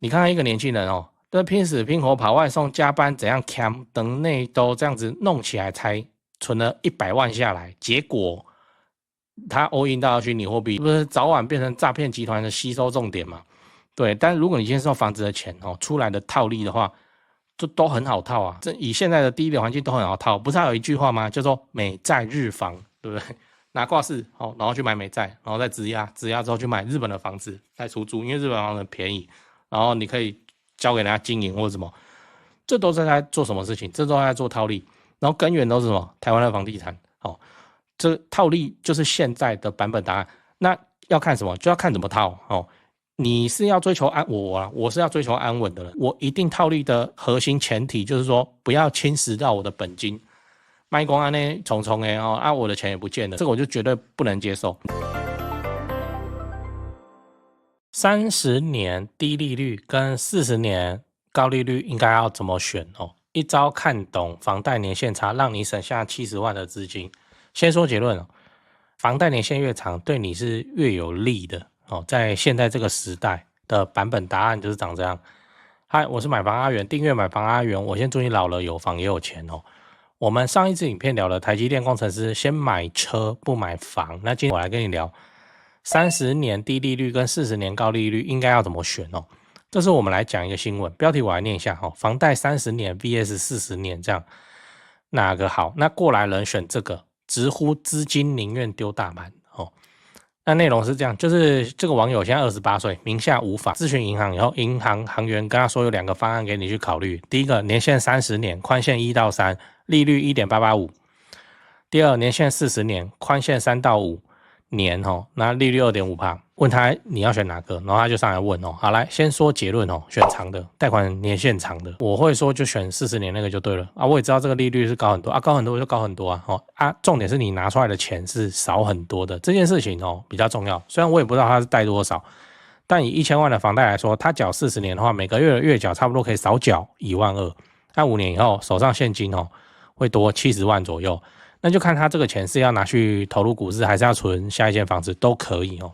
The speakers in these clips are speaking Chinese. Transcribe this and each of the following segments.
你看看一个年轻人哦，都拼死拼活跑外送、加班怎样扛等内都这样子弄起来，才存了100万下来，结果他 all in 到虚拟货币，不是早晚变成诈骗集团的吸收重点嘛？对，但如果你今天是用房子的钱哦，出来的套利的话，就都很好套啊。这以现在的低利环境都很好套，不是还有一句话吗？叫做美债日房，对不对？拿挂式哦，然后去买美债，然后再质押，质押之后去买日本的房子来出租，因为日本房子很便宜，然后你可以交给人家经营或者什么，这都是在做什么事情？这都在做套利，然后根源都是什么？台湾的房地产哦，这套利就是现在的版本答案。那要看什么？就要看怎么套哦。你是要追求我是要追求安稳的人，我一定套利的核心前提就是说不要侵蚀到我的本金。卖光啊那重重哎哦啊，我的钱也不见了，这个我就绝对不能接受。30年低利率跟40年高利率应该要怎么选哦？一招看懂房贷年限差，让你省下70万的资金。先说结论哦，房贷年限越长，对你是越有利的哦。在现在这个时代的版本答案就是长这样。嗨，我是买房阿元，订阅买房阿元，我先祝你老了有房也有钱哦。我们上一支影片聊了台积电工程师先买车不买房，那今天我来跟你聊30年低利率跟40年高利率应该要怎么选哦。这是我们来讲一个新闻，标题我来念一下哦，房贷30年 vs 40年这样哪个好？那过来人选这个，直呼资金宁愿丢大盘哦。那内容是这样，就是这个网友现在28岁，名下无房，咨询银行以后，银行行员跟他说有2个方案给你去考虑。第一个，年限30年，宽限1到3，利率 1.885。第二，年限40年，宽限3到5年哦，那利率 2.5%。问他你要选哪个，然后他就上来问哦。好，来先说结论哦，选长的，贷款年限长的，我会说就选40年那个就对了啊。我也知道这个利率是高很多啊，高很多就高很多啊。哦啊，重点是你拿出来的钱是少很多的，这件事情哦比较重要。虽然我也不知道他是贷多少，但以1000万的房贷来说，他缴40年的话，每个月的月缴差不多可以少缴12000。那5年以后手上现金哦会多70万左右，那就看他这个钱是要拿去投入股市，还是要存下一间房子都可以哦。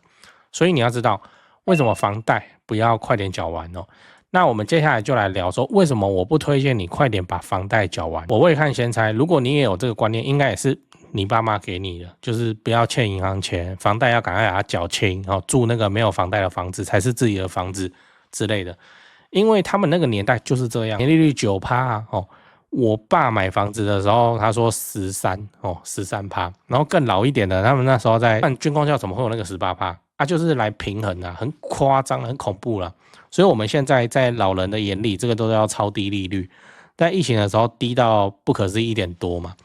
所以你要知道为什么房贷不要快点缴完哦。那我们接下来就来聊说为什么我不推荐你快点把房贷缴完。我未看先猜，如果你也有这个观念，应该也是你爸妈给你的，就是不要欠银行钱，房贷要赶快把它缴清，住那个没有房贷的房子才是自己的房子之类的。因为他们那个年代就是这样，年利率9%啊哦。我爸买房子的时候，他说13%哦，13%，然后更老一点的，他们那时候在看军工教怎么会有那个18%啊，就是来平衡啊，很夸张，很恐怖啦。所以我们现在在老人的眼里，这个都要超低利率，在疫情的时候低到不可思议1点多嘛。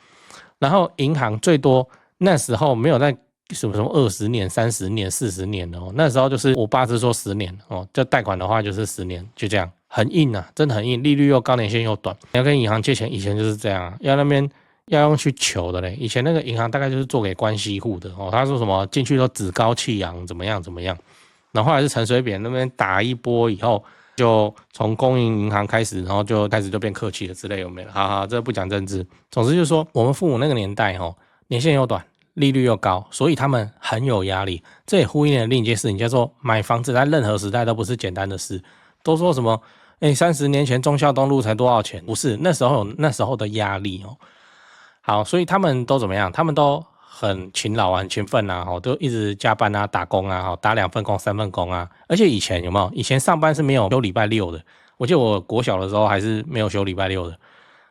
然后银行最多那时候没有在什么20年、30年、40年的哦，那时候就是我爸是说10年哦，这贷款的话就是10年，就这样。很硬啊，真的很硬，利率又高，年限又短。你要跟银行借钱，以前就是这样啊，要那边要用去求的嘞。以前那个银行大概就是做给关系户的哦，他说什么进去都趾高气扬，怎么样怎么样。然后后来是陈水扁那边打一波以后，就从公营银行开始，然后就开始就变客气了之类，有没有？好好，这不讲政治。总之就是说，我们父母那个年代哦，年限又短，利率又高，所以他们很有压力。这也呼应了另一件事情，叫做买房子在任何时代都不是简单的事。都说什么30年前忠孝东路才多少钱？不是，那时候有那时候的压力哦。好，所以他们都怎么样？他们都很勤劳啊，很勤奋啊，都一直加班啊，打工啊，打2份工、3份工啊。而且以前有没有？以前上班是没有休礼拜6的。我记得我国小的时候还是没有休礼拜6的，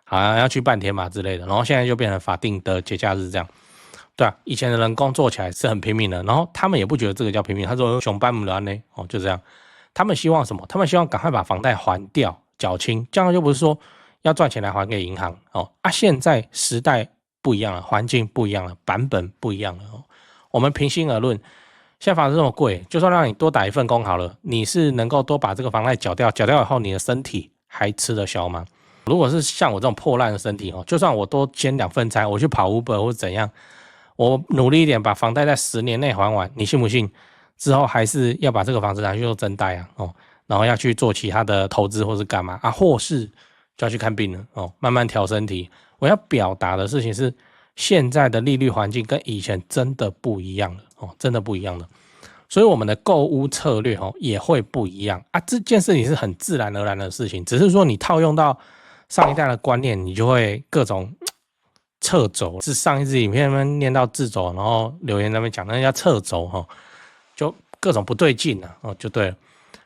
好像要去半天嘛之类的。然后现在就变成法定的节假日这样。对啊，以前的人工作起来是很拼命的，然后他们也不觉得这个叫拼命，他说熊班不乱呢，哦，就这样。他们希望什么？他们希望赶快把房贷还掉、缴清，这样就不是说要赚钱来还给银行哦。啊，现在时代不一样了，环境不一样了，版本不一样了哦。我们平心而论，现在房子这么贵，就算让你多打1份工好了，你是能够多把这个房贷缴掉，缴掉以后，你的身体还吃得消吗？如果是像我这种破烂的身体哦，就算我多兼2份差，我去跑 Uber 或者怎样，我努力一点把房贷在10年内还完，你信不信？之后还是要把这个房子拿去做增贷啊，哦，然后要去做其他的投资或是干嘛啊，或是就要去看病了哦，慢慢调身体。我要表达的事情是，现在的利率环境跟以前真的不一样了哦，真的不一样了。所以我们的购屋策略也会不一样啊。这件事情是很自然而然的事情，只是说你套用到上一代的观念，你就会各种掣肘。是上一支影片那边念到掣肘，然后留言那边讲那叫掣肘就各种不对劲就对了。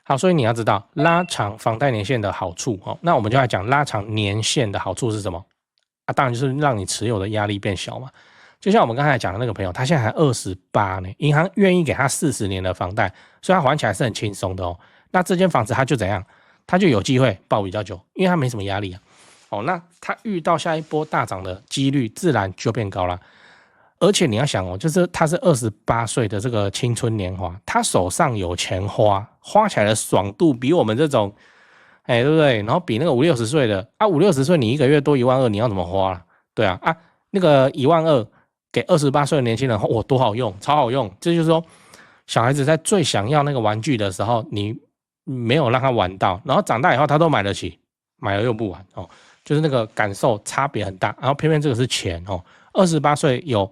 好，所以你要知道拉长房贷年限的好处那我们就来讲拉长年限的好处是什么啊？当然就是让你持有的压力变小嘛。就像我们刚才讲的那个朋友，他现在还28呢，银行愿意给他40年的房贷，所以他还起来是很轻松的那这间房子他就怎样？他就有机会抱比较久，因为他没什么压力那他遇到下一波大涨的几率自然就变高了。而且你要想就是他是28岁的这个青春年华，他手上有钱花起来的爽度比我们这种对不对？然后比那个50、60岁的50、60岁你一个月多12000，你要怎么花啦？对那个12000给28岁的年轻人多好用，超好用。这就是说小孩子在最想要那个玩具的时候，你没有让他玩到，然后长大以后他都买得起，买了又不玩就是那个感受差别很大。然后偏偏这个是钱28岁有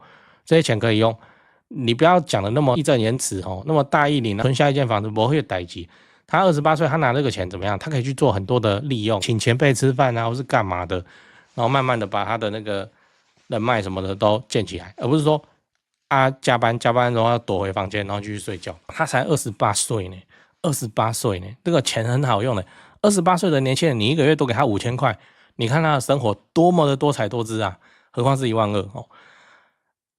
这些钱可以用，你不要讲的那么义正言辞那么大义凛然，存下一间房子不会代志。他28岁他拿这个钱怎么样？他可以去做很多的利用，请前辈吃饭或是干嘛的，然后慢慢的把他的那个人脉什么的都建起来，而不是说加班然后要躲回房间然后继续睡觉。他才28岁呢，28岁呢，这个钱很好用的。28岁的年轻人，你一个月多给他5000块，你看他的生活多么的多彩多姿啊！何况是12000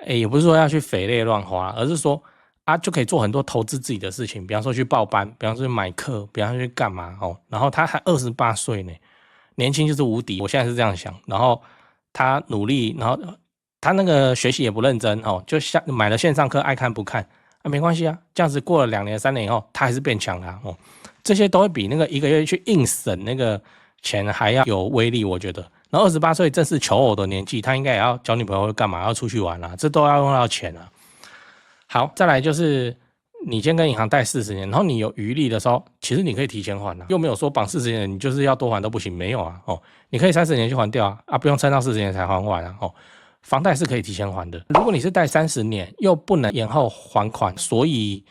也不是说要去肥类乱花，而是说就可以做很多投资自己的事情，比方说去报班，比方说去买课，比方说去干嘛然后他还28岁呢，年轻就是无敌，我现在是这样想。然后他努力，然后他那个学习也不认真就像买了线上课爱看不看没关系这样子过了2年3年以后，他还是变强了这些都会比那个一个月去硬省那个钱还要有威力，我觉得。然后28岁正是求偶的年纪，他应该也要交女朋友干嘛，要出去玩这都要用到钱好，再来就是你先跟银行贷40年，然后你有余力的时候，其实你可以提前还又没有说绑40年你就是要多还都不行，没有你可以30年去还掉不用撑到40年才还完房贷是可以提前还的。如果你是贷30年又不能延后还款，所以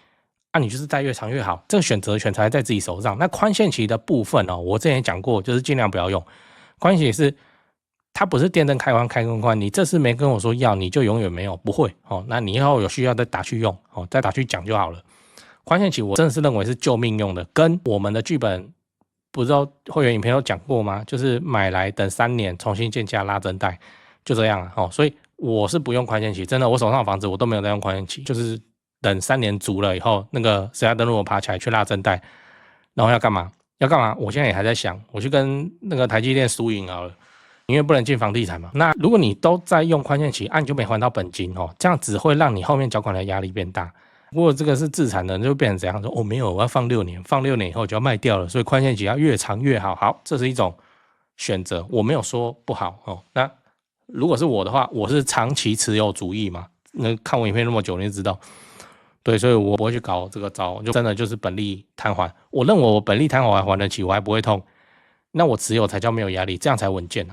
你就是贷越长越好，这个选择权才在自己手上。那宽限期的部分我之前也讲过，就是尽量不要用。宽限期是它不是电灯开关开关关，你这次没跟我说要，你就永远没有，不会那你以后有需要再打去用再打去讲就好了。宽限期我真的是认为是救命用的，跟我们的剧本不知道会员影片有讲过吗？就是买来等3年重新建价拉增贷，就这样所以我是不用宽限期，真的，我手上的房子我都没有在用宽限期，就是等3年足了以后，那个谁家登录我爬起来去拉增贷，然后要干嘛？我现在也还在想，我去跟那个台积电输赢好了，因为不能进房地产嘛。那如果你都在用宽限期，你就没还到本金这样只会让你后面缴款的压力变大。如果这个是自产的，就变成怎样说？没有，我要放6年，放6年以后就要卖掉了，所以宽限期要越长越好。好，这是一种选择，我没有说不好那如果是我的话，我是长期持有主义嘛。那看我影片那么久，你就知道。对，所以我不会去搞这个招，就真的就是本利摊还。我认为我本利摊还还得起，我还不会痛，那我持有才叫没有压力，这样才稳健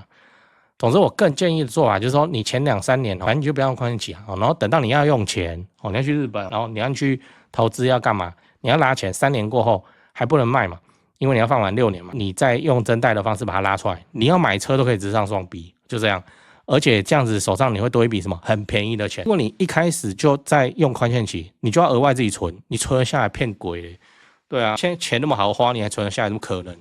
总之，我更建议的做法就是说，你前2、3年反正你就不要用宽限期然后等到你要用钱你要去日本，然后你要去投资要干嘛？你要拉钱，3年过后还不能卖嘛，因为你要放完6年嘛，你再用增贷的方式把它拉出来，你要买车都可以直上双 B， 就这样。而且这样子手上你会多一笔什么很便宜的钱。如果你一开始就在用宽限期，你就要额外自己存，你存了下来骗鬼嘞。对啊，现在钱那么好花，你还存了下来，怎么可能？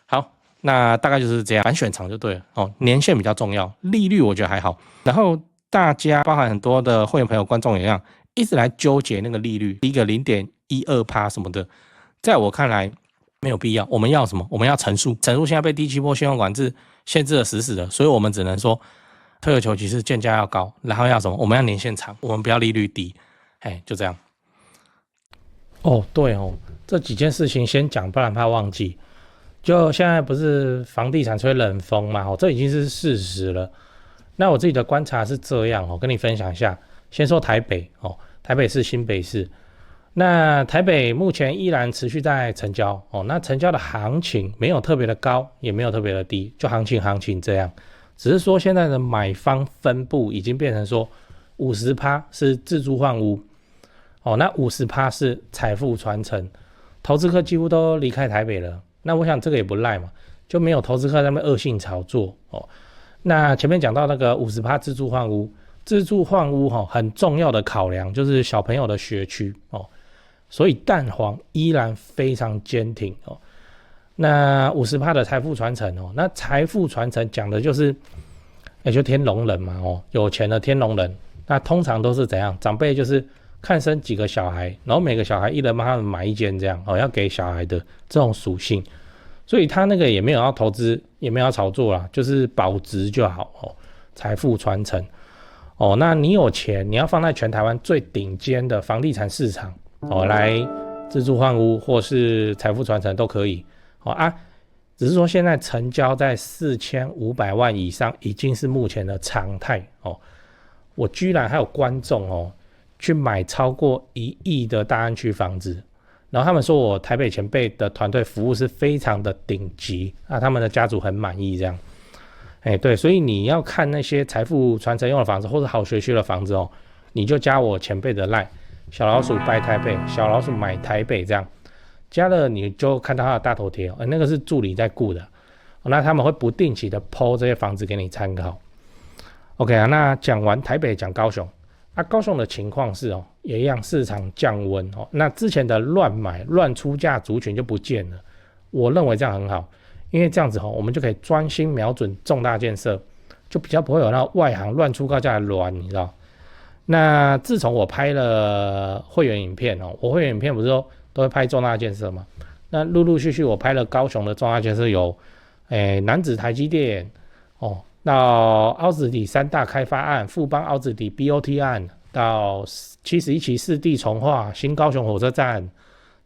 好，那大概就是这样，反选长就对了年限比较重要，利率我觉得还好。然后大家包含很多的会员朋友、观众也一样，一直来纠结那个利率，一个0.12%什么的，在我看来没有必要。我们要什么？我们要成数，成数现在被第7波信用管制限制了死死的，所以我们只能说。退而求其次，建价要高，然后要什么？我们要年限长，我们不要利率低，就这样。对这几件事情先讲，不然怕忘记。就现在不是房地产吹冷风嘛？这已经是事实了。那我自己的观察是这样跟你分享一下。先说台北台北市、新北市。那台北目前依然持续在成交那成交的行情没有特别的高，也没有特别的低，就行情这样。只是说现在的买方分布已经变成说50%是自住换屋哦，那50%是财富传承，投资客几乎都离开台北了。那我想这个也不赖嘛，就没有投资客在那边恶性炒作哦。那前面讲到那个50%自住换屋，自住换屋很重要的考量就是小朋友的学区哦，所以蛋黄依然非常坚挺哦。那50%的财富传承哦，那财富传承讲的就是就天龙人嘛哦，有钱的天龙人，那通常都是怎样？长辈就是看生几个小孩，然后每个小孩一人帮他们买一间这样哦，要给小孩的这种属性，所以他那个也没有要投资，也没有要炒作啦，就是保值就好哦，财富传承哦。那你有钱，你要放在全台湾最顶尖的房地产市场哦，来自住换屋或是财富传承都可以哦啊。只是说现在成交在4500万以上已经是目前的常态哦。我居然还有观众哦去买超过1亿的大安区房子，然后他们说我台北前辈的团队服务是非常的顶级啊，他们的家族很满意这样。对，所以你要看那些财富传承用的房子或者好学区的房子哦，你就加我前辈的 LINE 小老鼠拜台北，小老鼠买台北这样。加了你就看到他的大头贴那个是助理在顾的那他们会不定期的 po 这些房子给你参考。OK 啊，那讲完台北讲高雄高雄的情况是也一样市场降温那之前的乱买乱出价族群就不见了，我认为这样很好，因为这样子我们就可以专心瞄准重大建设，就比较不会有那外行乱出高价的乱，你知道。那自从我拍了会员影片我会员影片不是说都会拍重大建设嘛？那陆陆续续我拍了高雄的重大建设有，楠梓台积电到凹子底3大开发案，富邦凹子底 BOT 案，到71期4地重划，新高雄火车站，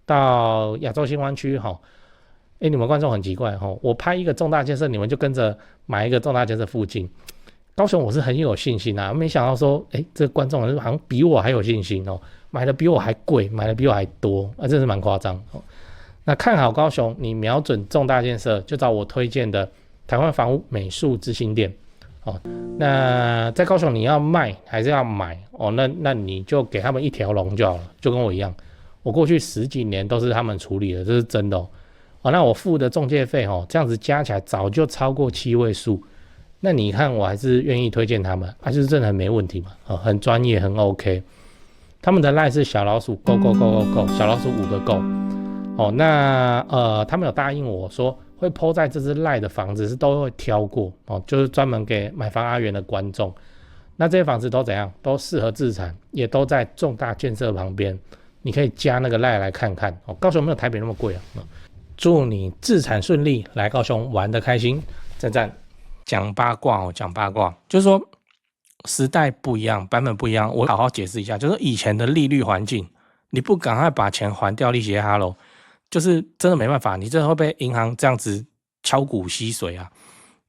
到亚洲新湾区你们观众很奇怪我拍一个重大建设，你们就跟着买一个重大建设附近。高雄我是很有信心啊，没想到说这个观众好像比我还有信心买的比我还贵，买的比我还多真是蛮夸张那看好高雄，你瞄准重大建设，就找我推荐的台湾房屋美术之星店那在高雄你要卖还是要买那你就给他们一条龙就好了，就跟我一样，我过去10几年都是他们处理的，这是真的那我付的中介费这样子加起来早就超过7位数，那你看我还是愿意推荐他们就是真的很没问题嘛很专业很 OK。他们的 LINE 是小老鼠 go go go go go 小老鼠5个 go 那他们有答应我说会 po 在这支 LINE 的房子是都会挑过就是专门给买房阿元的观众。那这些房子都怎样？都适合自产，也都在重大建设旁边，你可以加那个 LINE 来看看高雄没有台北那么贵祝你自产顺利，来高雄玩得开心，赞赞。讲八卦讲八卦，就是说时代不一样，版本不一样，我好好解释一下，就是以前的利率环境，你不赶快把钱还掉利息哈喽，就是真的没办法，你真的会被银行这样子敲骨吸水啊。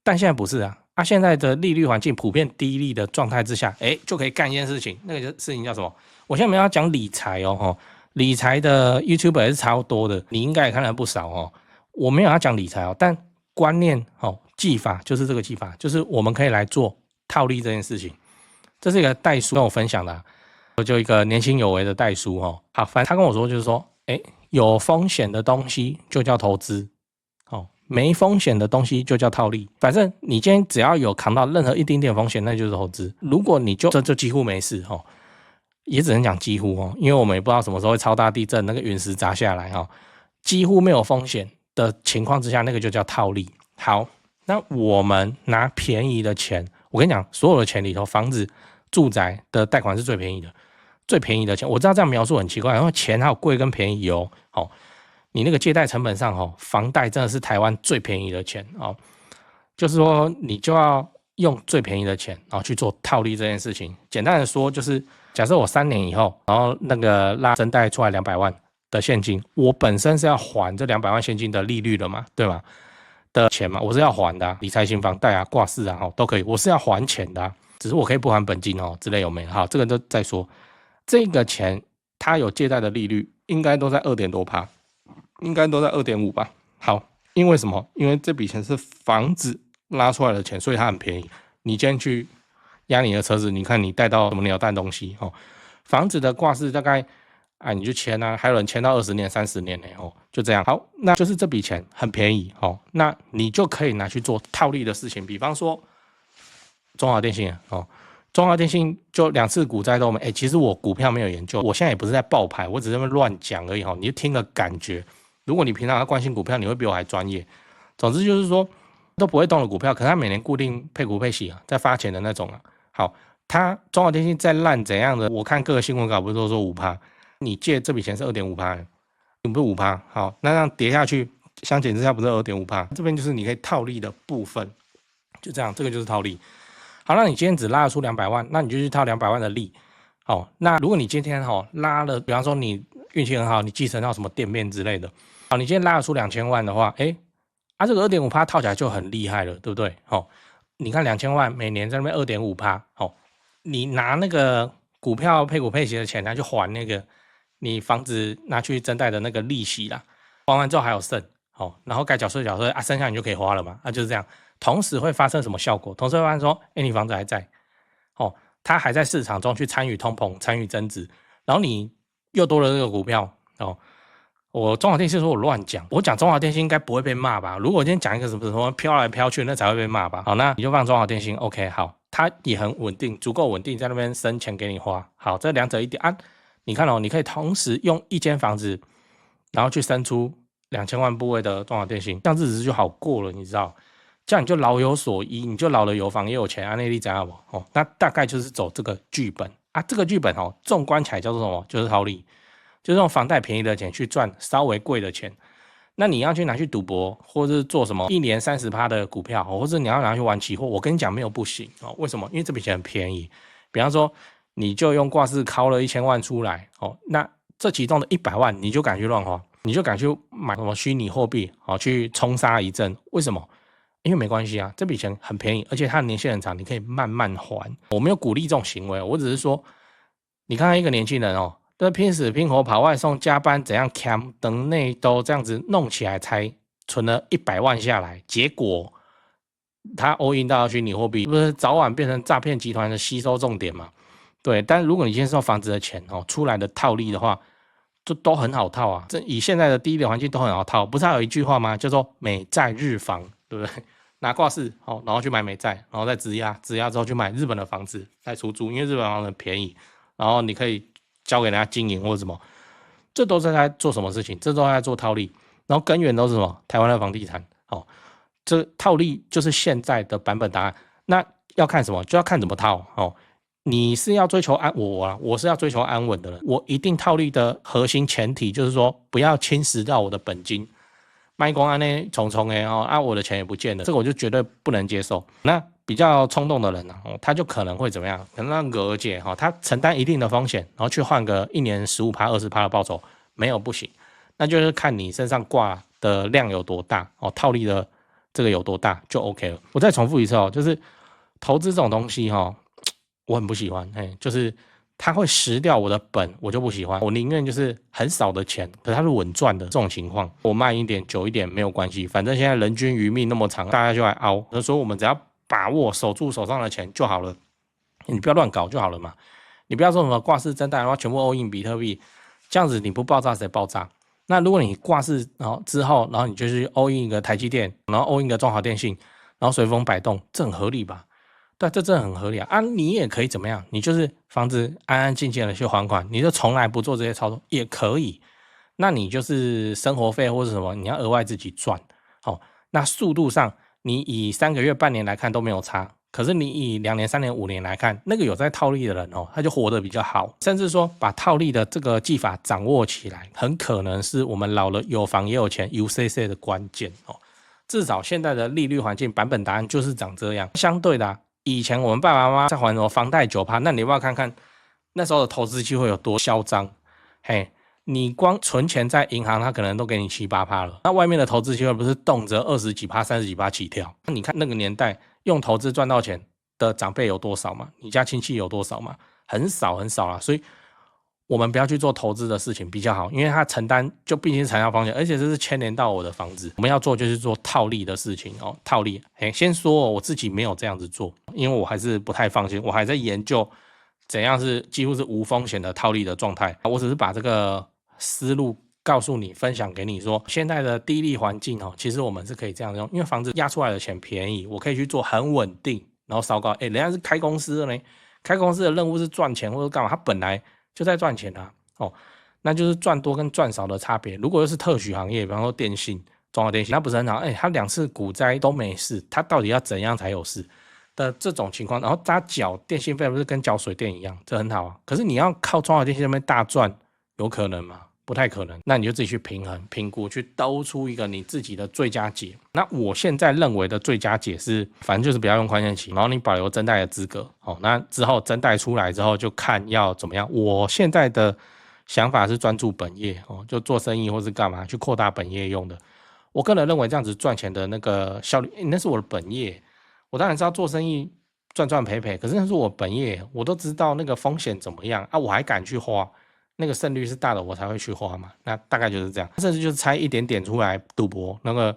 但现在不是现在的利率环境普遍低利的状态之下就可以干一件事情，那个事情叫什么？我现在没有要讲理财理财的 YouTuber 也是超多的，你应该也看了不少我没有要讲理财但观念技法就是这个技法，就是我们可以来做套利这件事情。这是一个代叔跟我分享的我就一个年轻有为的代叔好，反正他跟我说就是说有风险的东西就叫投资没风险的东西就叫套利。反正你今天只要有扛到任何一丁点风险，那就是投资。如果你就几乎没事也只能讲几乎因为我们也不知道什么时候会超大地震，那个陨石砸下来几乎没有风险的情况之下，那个就叫套利。好，那我们拿便宜的钱，我跟你讲，所有的钱里头，房子、住宅的贷款是最便宜的，最便宜的钱。我知道这样描述很奇怪，然后钱还有贵跟便宜你那个借贷成本上房贷真的是台湾最便宜的钱就是说你就要用最便宜的钱去做套利这件事情。简单的说就是，假设我3年以后，然后那个拉增贷出来200万的现金，我本身是要还这200万现金的利率的嘛，对吗？的钱嘛，我是要还的理财型房贷挂市都可以，我是要还钱的只是我可以不还本金之类有没有？好，这个都再说。这个钱它有借贷的利率，应该都在2点多%，应该都在2.5%吧。好，因为什么？因为这笔钱是房子拉出来的钱，所以它很便宜。你今天去压你的车子，你看你带到什么鸟蛋东西房子的挂市大概啊，你就签啊，还有人签到20年、30年呢，哦，就这样。好，那就是这笔钱很便宜，哦，那你就可以拿去做套利的事情，比方说中华电信，哦，中华电信就2次股灾都没，其实我股票没有研究，我现在也不是在爆牌，我只是在那边乱讲而已，你就听个感觉。如果你平常要关心股票，你会比我还专业。总之就是说都不会动的股票，可是它每年固定配股配息啊，在发钱的那种啊。好，它中华电信再烂怎样的，我看各个新闻稿不是都说5%。你借这笔钱是2.5%，你不是5%，好，那样跌下去，相减之下不是2.5%，这边就是你可以套利的部分，就这样，这个就是套利。好，那你今天只拉得出200万，那你就去套200万的利。好，那如果你今天拉了，比方说你运气很好，你继承到什么店面之类的，好，你今天拉得出2000万的话，这个2.5%套起来就很厉害了，对不对？你看2000万每年在那边2.5%，你拿那个股票配股配息的钱拿去还那个你房子拿去增贷的那个利息啦，还完之后还有剩，然后该缴税啊，剩下你就可以花了嘛，就是这样。同时会发生什么效果？同时会发生说，你房子还在，它还在市场中去参与通膨、参与增值，然后你又多了这个股票，我中华电信说我乱讲，我讲中华电信应该不会被骂吧？如果今天讲一个什么飘来飘去，那才会被骂吧？好，那你就放中华电信 ，OK， 好，它也很稳定，足够稳定，在那边生钱给你花。好，这两者一点啊，你看你可以同时用一间房子，然后去生出2000万部位的中华电信，这样日子就好过了，你知道？这样你就老有所依，你就老了有房也有钱啊，那你知道不？那大概就是走这个剧本啊，这个剧本纵观起来叫做什么？就是套利。就是用房贷便宜的钱去赚稍微贵的钱，那你要去拿去赌博，或者是做什么1年30%的股票，或者你要拿去玩期货，我跟你讲没有不行哦。为什么？因为这笔钱很便宜。比方说，你就用挂式敲了1000万出来，那这其中的100万你就敢去乱花，你就敢去买什么虚拟货币，去冲杀一阵。为什么？因为没关系啊，这笔钱很便宜，而且它的年限很长，你可以慢慢还。我没有鼓励这种行为，我只是说，你看看一个年轻人这拼死拼活跑外送加班怎样 cam 等内都这样子弄起来才存了100万下来，结果他 all in 到虚拟货币，不是早晚变成诈骗集团的吸收重点嘛？对，但如果你今天是用房子的钱出来的套利的话，就都很好套啊。这以现在的低利环境都很好套，不是还有一句话吗？叫做美债日房，对不对？拿挂式然后去买美债，然后再质押，质押之后去买日本的房子再出租，因为日本房子很便宜，然后你可以交给人家经营或者什么，这都是在做什么事情？这都在做套利，然后根源都是什么？台湾的房地产，这套利就是现在的版本答案。那要看什么？就要看怎么套你是要追求我是要追求安稳的人，我一定套利的核心前提就是说不要侵蚀到我的本金。卖光安呢重重我的钱也不见了，这个我就绝对不能接受。那比较冲动的人他就可能会怎么样？可能让葛姐他承担一定的风险，然后去换个1年15%、20%的报酬，没有不行。那就是看你身上挂的量有多大套利的这个有多大就 OK 了。我再重复一次就是投资这种东西我很不喜欢，就是它会食掉我的本，我就不喜欢。我宁愿就是很少的钱，可是它是稳赚的这种情况，我慢一点、久一点没有关系，反正现在人均余命那么长，大家就来熬。所以我们只要把握守住手上的钱就好了，你不要乱搞就好了嘛。你不要说什么挂式增贷，然后全部 all in 比特币，这样子你不爆炸谁爆炸？那如果你挂式之后，然后你就去 all in 一个台积电，然后 all in 一个中华电信，然后随风摆动，这很合理吧？对，这真的很合理啊！你也可以怎么样？你就是房子安安静静的去还款，你就从来不做这些操作也可以。那你就是生活费或者什么，你要额外自己赚。那速度上，你以3个月、半年来看都没有差。可是你以2年、3年、5年来看，那个有在套利的人他就活得比较好，甚至说把套利的这个技法掌握起来，很可能是我们老了有房也有钱 UCC 的关键至少现在的利率环境版本答案就是长这样。相对的以前我们爸爸妈妈在还什么房贷9%，那你要不要看看那时候的投资机会有多嚣张？你光存钱在银行，他可能都给你7、8%了。那外面的投资机会不是动辄20几%、30几%起跳？那你看那个年代用投资赚到钱的长辈有多少嘛？你家亲戚有多少嘛？很少很少啦。所以我们不要去做投资的事情比较好，因为他承担就毕竟是承担风险，而且这是牵连到我的房子。我们要做就是做套利的事情套利。先说我自己没有这样子做，因为我还是不太放心，我还在研究怎样是几乎是无风险的套利的状态。我只是把这个思路告诉你，分享给你说，现在的低利环境哦，其实我们是可以这样用，因为房子押出来的钱便宜，我可以去做很稳定，然后烧高。人家是开公司的呢，开公司的任务是赚钱或者干嘛，他本来就在赚钱啊，哦，那就是赚多跟赚少的差别。如果又是特许行业，比方说电信、中华电信，那不是很好？他2次股灾都没事，他到底要怎样才有事的这种情况？然后他缴电信费不是跟缴水电一样，这很好啊。可是你要靠中华电信那边大赚，有可能吗？不太可能。那你就自己去平衡、评估，去兜出一个你自己的最佳解。那我现在认为的最佳解是，反正就是不要用宽限期，然后你保留增贷的资格。那之后增贷出来之后，就看要怎么样。我现在的想法是专注本业，就做生意或是干嘛去扩大本业用的。我个人认为这样子赚钱的那个效率，那是我的本业。我当然知道做生意赚赚赔赔，可是那是我本业，我都知道那个风险怎么样啊，我还敢去花。那个胜率是大的，我才会去花嘛。那大概就是这样，甚至就是猜一点点出来赌博。那个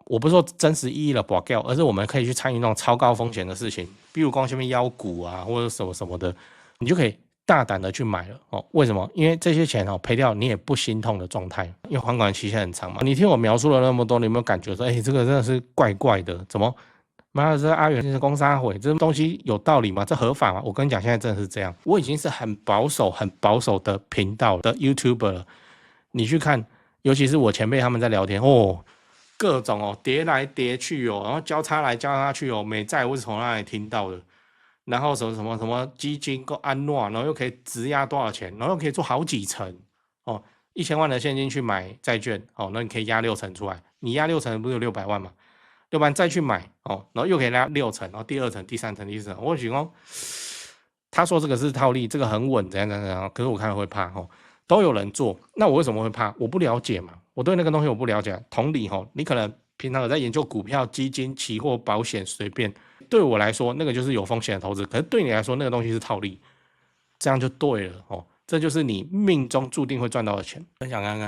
我不是说真实意义的博掉，而是我们可以去参与那种超高风险的事情，比如光下面妖股啊，或者什么什么的，你就可以大胆的去买了哦。为什么？因为这些钱赔掉你也不心痛的状态，因为还款期限很长嘛。你听我描述了那么多，你有没有感觉说，这个真的是怪怪的？怎么？妈的，这阿元是攻杀毁，这东西有道理吗？这合法吗？我跟你讲，现在真的是这样。我已经是很保守的频道的 YouTuber 了。你去看，尤其是我前辈他们在聊天各种叠来叠去然后交叉来交叉去美债我是从哪里听到的？然后什么基金够安诺，然后又可以质押多少钱，然后又可以做好几层1000万的现金去买债券那你可以压6成出来，你压6成不是有600万吗？要不然再去买然后又可以拉6成，然后第2层、第3层、第4层。我许说，他说这个是套利，这个很稳，怎样，可是我看了会怕都有人做，那我为什么会怕？我不了解嘛，我对那个东西我不了解。同理你可能平常有在研究股票、基金、期货、保险，随便。对我来说，那个就是有风险的投资，可是对你来说，那个东西是套利，这样就对了这就是你命中注定会赚到的钱。分享看看。